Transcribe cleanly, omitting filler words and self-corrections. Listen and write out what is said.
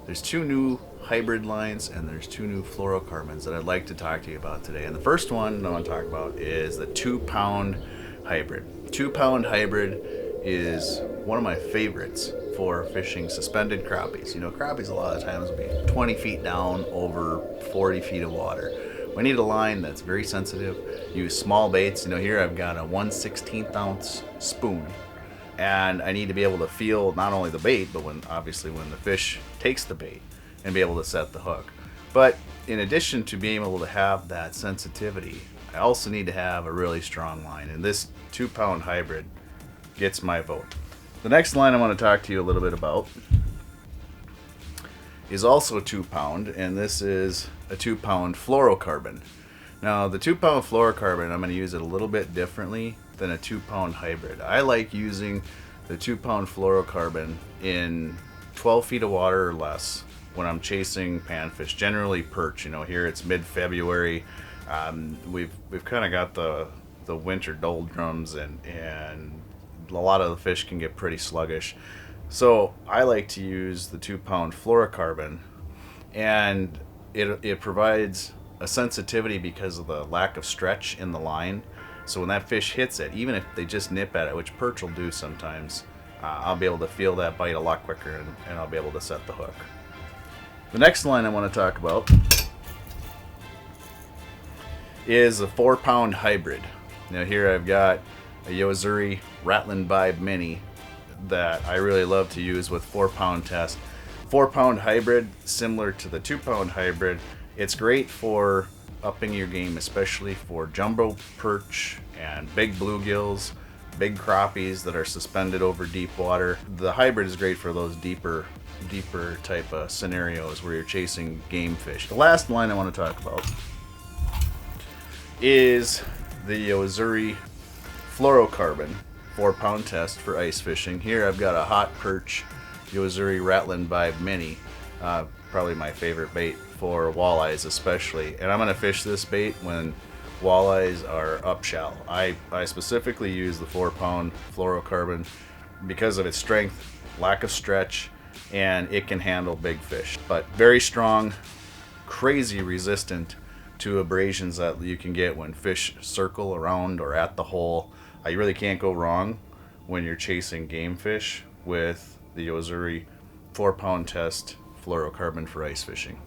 There's two new hybrid lines and there's two new fluorocarbons that I'd like to talk to you about today. And the first one I want to talk about is the 2-pound hybrid. 2-pound hybrid is one of my favorites for fishing suspended crappies. You know, crappies a lot of times will be 20 feet down over 40 feet of water. We need a line that's very sensitive. Use small baits. You know, here I've got a 1/16 ounce spoon, and I need to be able to feel not only the bait, but when the fish takes the bait and be able to set the hook. But in addition to being able to have that sensitivity, I also need to have a really strong line, and this 2-pound hybrid gets my vote. The next line I want to talk to you a little bit about is also 2-pound, and this is a 2-pound fluorocarbon. Now, the 2-pound fluorocarbon, I'm going to use it a little bit differently than a 2-pound hybrid. I like using the 2-pound fluorocarbon in 12 feet of water or less when I'm chasing panfish, generally perch. You know, here it's mid-February. We've kind of got the winter doldrums, and a lot of the fish can get pretty sluggish. So I like to use the 2-pound fluorocarbon, and it provides a sensitivity because of the lack of stretch in the line. So when that fish hits it, even if they just nip at it, which perch will do sometimes, I'll be able to feel that bite a lot quicker, and I'll be able to set the hook. The next line I want to talk about is a 4-pound hybrid. Now here I've got a Yo-Zuri Rattlin Mini that I really love to use with 4-pound test. 4-pound hybrid, similar to the 2-pound hybrid, it's great for upping your game, especially for jumbo perch and big bluegills, big crappies that are suspended over deep water. The hybrid is great for those deeper type of scenarios where you're chasing game fish. The last line I want to talk about is the Yo-Zuri Fluorocarbon 4-pound test for ice fishing. Here I've got a hot perch Yo-Zuri Rattlin Mini, probably my favorite bait for walleyes especially. And I'm going to fish this bait when walleyes are up shallow. I specifically use the 4-pound fluorocarbon because of its strength, lack of stretch, and it can handle big fish. But very strong, crazy resistant to abrasions that you can get when fish circle around or at the hole. You really can't go wrong when you're chasing game fish with the Yo-Zuri 4-pound test fluorocarbon for ice fishing.